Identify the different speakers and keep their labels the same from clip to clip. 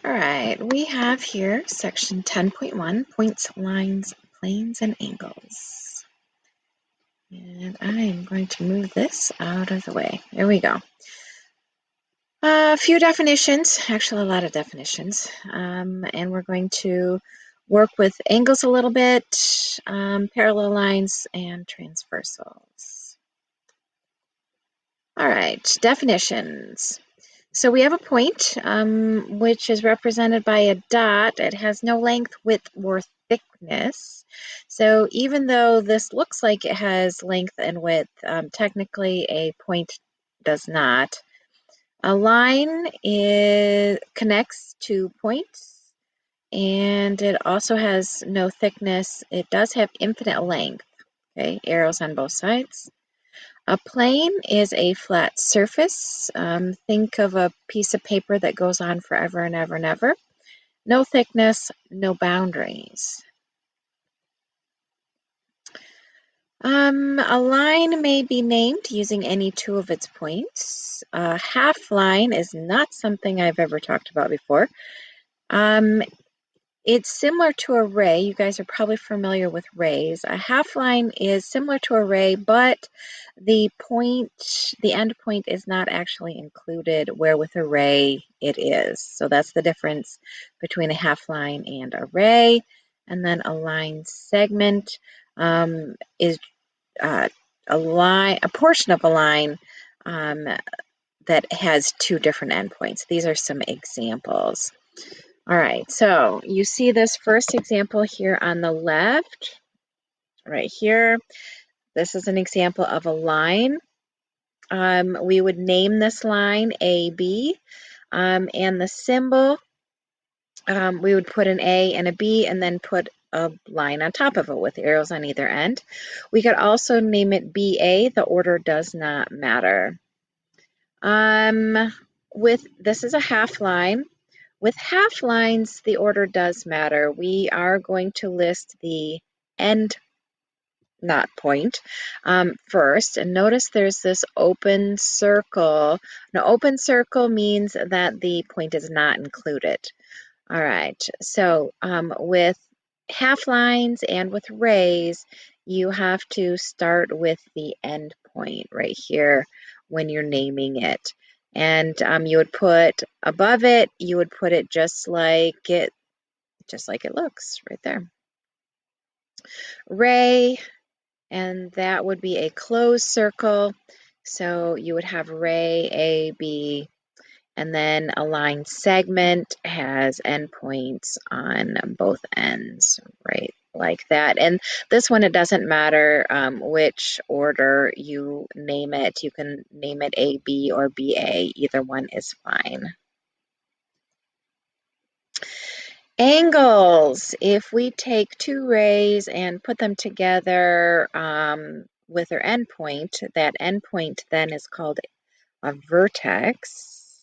Speaker 1: All right, we have here section 10.1, points, lines, planes, and angles. And I am going to move this out of the way. There we go. A few definitions, actually a lot of definitions, and we're going to work with angles a little bit, parallel lines, and transversals. All right, definitions. So we have a point, which is represented by a dot. It has no length, width, or thickness. So even though this looks like it has length and width, technically a point does not. A line connects two points, and it also has no thickness. It does have infinite length, okay, arrows on both sides. A plane is a flat surface. Think of a piece of paper that goes on forever and ever and ever. No thickness, no boundaries. A line may be named using any two of its points. A half line is not something I've ever talked about before. It's similar to a ray. You guys are probably familiar with rays. A half line is similar to a ray, but the end point is not actually included, where with a ray it is. So that's the difference between a half line and a ray. And then a line segment is a portion of a line that has two different endpoints. These are some examples. All right, so you see this first example here on the left, right here. This is an example of a line. We would name this line AB, and the symbol, we would put an A and a B and then put a line on top of it with arrows on either end. We could also name it BA. The order does not matter. This is a half line. With half lines, the order does matter. We are going to list the end knot point first. And notice there's this open circle. An open circle means that the point is not included. All right, so with half lines and with rays, you have to start with the end point right here when you're naming it. And you would put above it, you would put it just like it looks right there. Ray, and that would be a closed circle. So you would have ray A, B, and then a line segment has endpoints on both ends, right? Like that. And this one, it doesn't matter which order you name it. You can name it AB or BA. Either one is fine. Angles. If we take two rays and put them together with their endpoint, that endpoint then is called a vertex.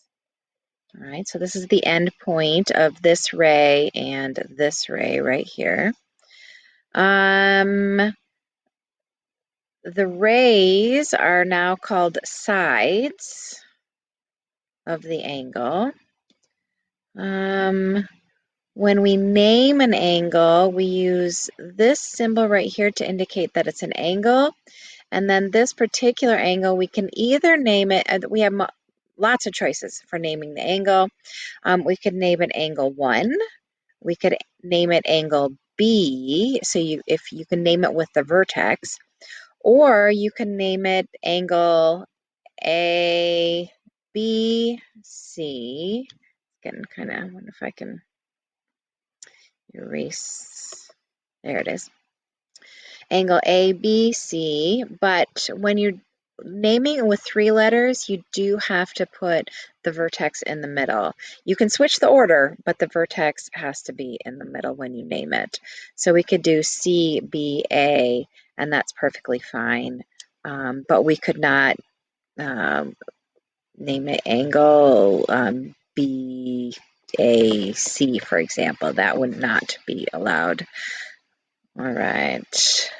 Speaker 1: All right, so this is the end point of this ray and this ray right here. The rays are now called sides of the angle. When we name an angle, we use this symbol right here to indicate that it's an angle. And then this particular angle, we can either name it, we have lots of choices for naming the angle. We could name it angle 1. We could name it angle B, so if you can name it with the vertex, or you can name it angle A, B, C. Getting kind of, I wonder if I can erase. There it is. Angle A, B, C. But when you're naming with 3 letters, you do have to put the vertex in the middle. You can switch the order, but the vertex has to be in the middle when you name it. So we could do C, B, A, and that's perfectly fine. But we could not name it angle B, A, C, for example. That would not be allowed. All right.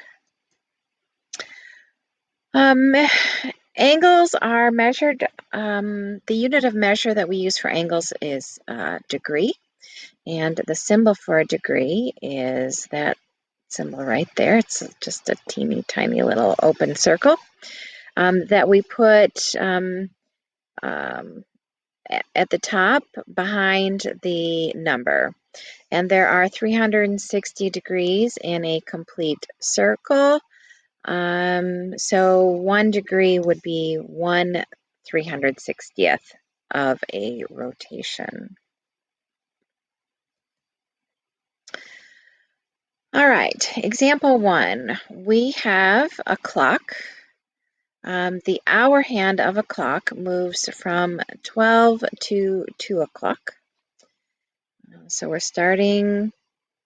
Speaker 1: Angles are measured, the unit of measure that we use for angles is degree. And the symbol for a degree is that symbol right there. It's just a teeny tiny little open circle that we put at the top behind the number. And there are 360 degrees in a complete circle. So 1 degree would be 1/360th of a rotation. All right, example 1. We have a clock. The hour hand of a clock moves from 12 to 2 o'clock. So we're starting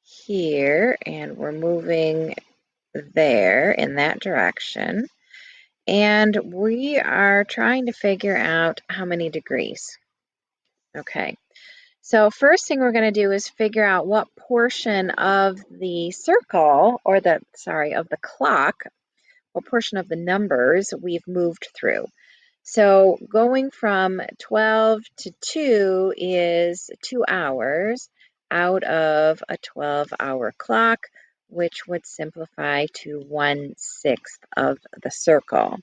Speaker 1: here and we're moving there in that direction. And we are trying to figure out how many degrees. Okay, so first thing we're going to do is figure out what portion of the circle, or of the clock, what portion of the numbers we've moved through. So going from 12 to 2 is 2 hours out of a 12-hour clock, which would simplify to 1/6 of the circle.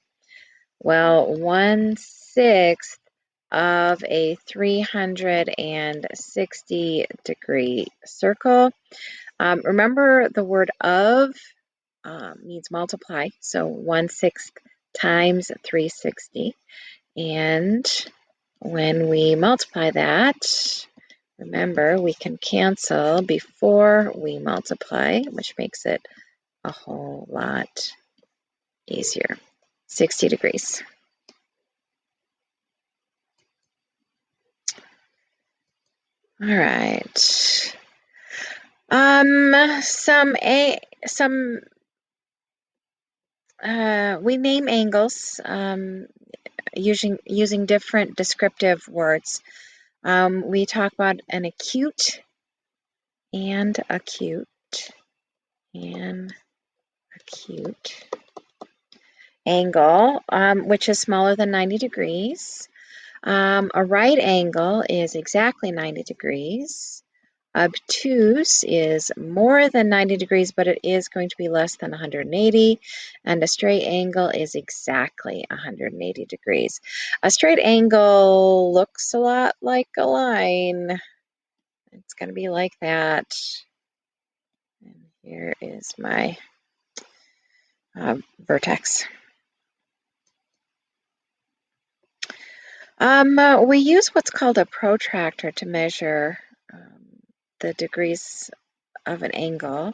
Speaker 1: Well, 1/6 of a 360-degree circle. Remember, the word of means multiply, so 1/6 times 360. And when we multiply that, remember, we can cancel before we multiply, which makes it a whole lot easier. 60 degrees. All right. We name angles using different descriptive words. We talk about an acute and acute angle, which is smaller than 90 degrees. A right angle is exactly 90 degrees. Obtuse is more than 90 degrees, but it is going to be less than 180. And a straight angle is exactly 180 degrees. A straight angle looks a lot like a line. It's going to be like that. And here is my vertex. We use what's called a protractor to measure the degrees of an angle.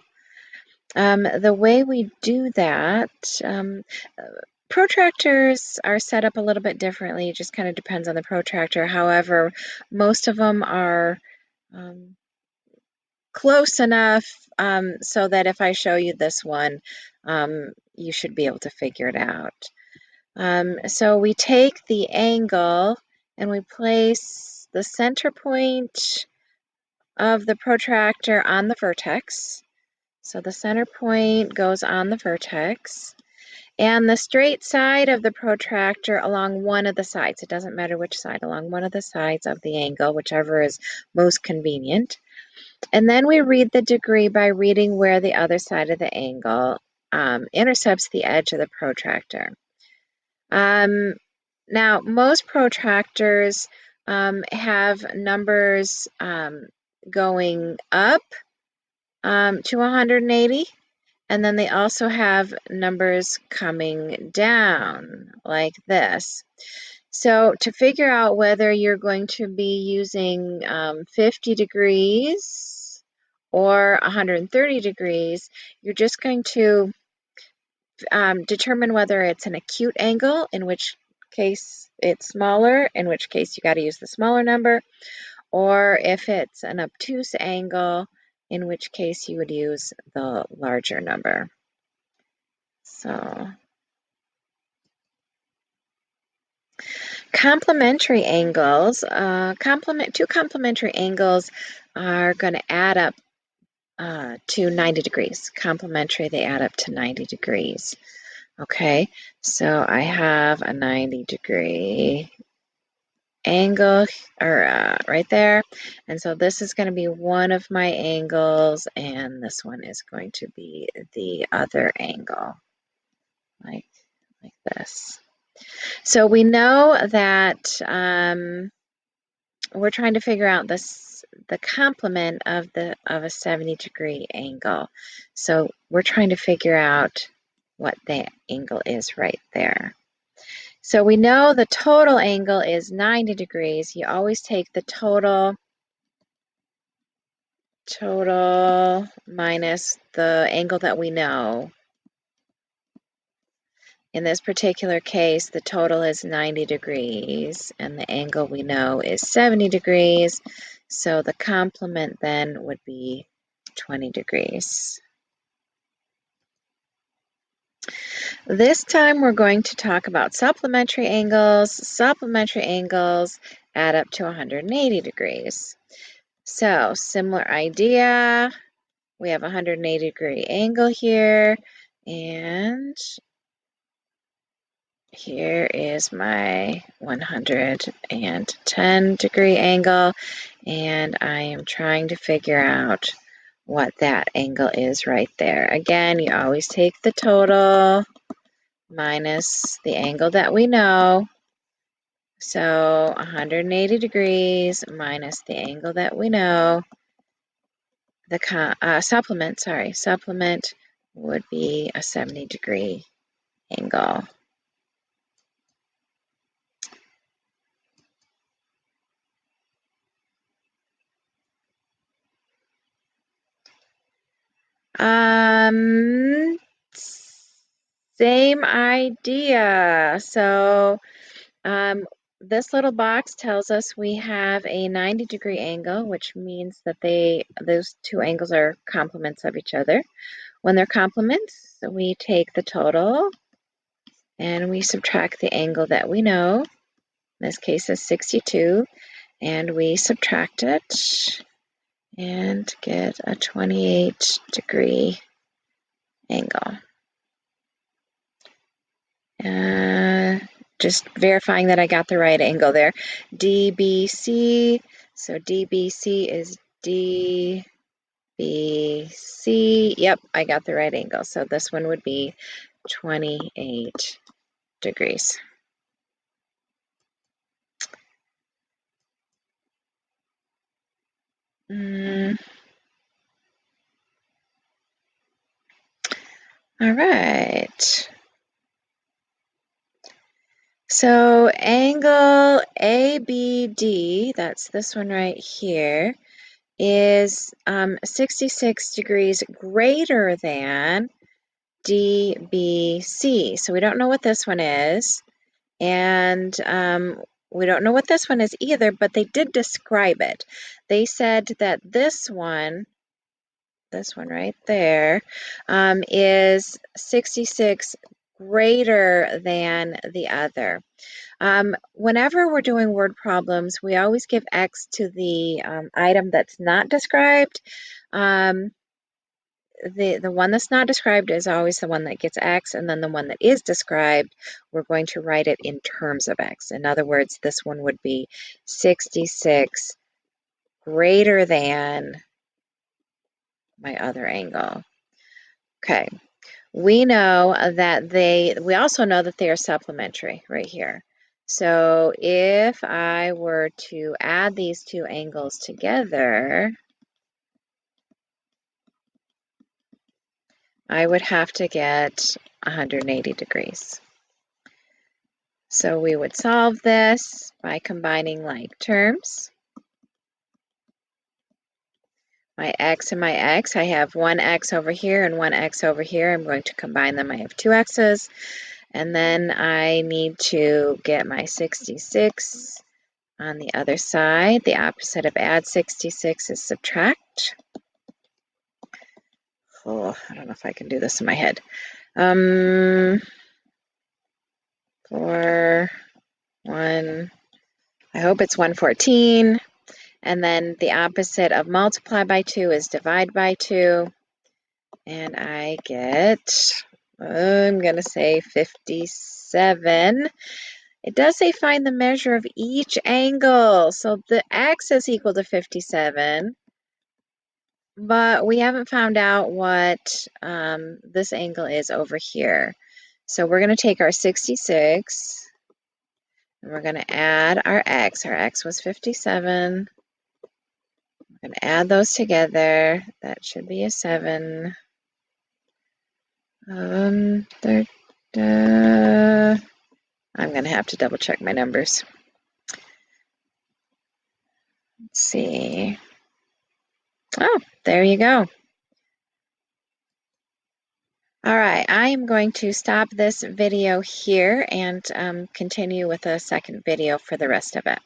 Speaker 1: The way we do that, protractors are set up a little bit differently. It just kind of depends on the protractor. However, most of them are close enough so that if I show you this one, you should be able to figure it out. So we take the angle and we place the center point of the protractor on the vertex. So the center point goes on the vertex, and the straight side of the protractor along one of the sides. It doesn't matter which side, along one of the sides of the angle, whichever is most convenient. And then we read the degree by reading where the other side of the angle intercepts the edge of the protractor. Now, most protractors have numbers going up to 180, and then they also have numbers coming down like this. So to figure out whether you're going to be using 50 degrees or 130 degrees, you're just going to determine whether it's an acute angle, in which case it's smaller, in which case you got to use the smaller number, or if it's an obtuse angle, in which case you would use the larger number. So complementary angles, two complementary angles are going to add up to 90 degrees. Complementary, they add up to 90 degrees. Okay, so I have a 90 degree angle, or right there. And so this is going to be one of my angles, and this one is going to be the other angle, like this. So we know that we're trying to figure out the complement of a 70-degree angle. So we're trying to figure out what the angle is right there. So we know the total angle is 90 degrees. You always take the total minus the angle that we know. In this particular case, the total is 90 degrees, and the angle we know is 70 degrees. So the complement then would be 20 degrees. This time we're going to talk about supplementary angles. Supplementary angles add up to 180 degrees. So similar idea. We have a 180-degree angle here, and here is my 110-degree angle, and I am trying to figure out what that angle is right there. Again, you always take the total minus the angle that we know. So 180 degrees minus the angle that we know. The supplement would be a 70-degree angle. Same idea. So this little box tells us we have a 90-degree angle, which means that those two angles are complements of each other. When they're complements, we take the total and we subtract the angle that we know. In this case is 62, and we subtract it and get a 28-degree angle. Just verifying that I got the right angle there. DBC, so DBC is DBC. Yep, I got the right angle. So this one would be 28 degrees. All right. So angle ABD, that's this one right here, is 66 degrees greater than DBC. So we don't know what this one is, and we don't know what this one is either, but they did describe it. They said that this one right there, is 66 greater than the other. Whenever we're doing word problems, we always give X to the item that's not described. The one that's not described is always the one that gets X, and then the one that is described, we're going to write it in terms of X. In other words, this one would be 66 greater than my other angle. Okay. We know that we also know that they are supplementary right here. So if I were to add these two angles together, I would have to get 180 degrees. So we would solve this by combining like terms. My x and my x, I have one x over here and one x over here. I'm going to combine them. I have two x's. And then I need to get my 66 on the other side. The opposite of add 66 is subtract. Oh, I don't know if I can do this in my head. 4, 1, I hope it's 114. And then the opposite of multiply by 2 is divide by 2. And I get, I'm going to say 57. It does say find the measure of each angle. So the x is equal to 57, but we haven't found out what this angle is over here. So we're going to take our 66, and we're going to add our x. Our x was 57. We're going to add those together. That should be a 7. I'm going to have to double check my numbers. Let's see. Oh, there you go. All right, I am going to stop this video here and continue with a second video for the rest of it.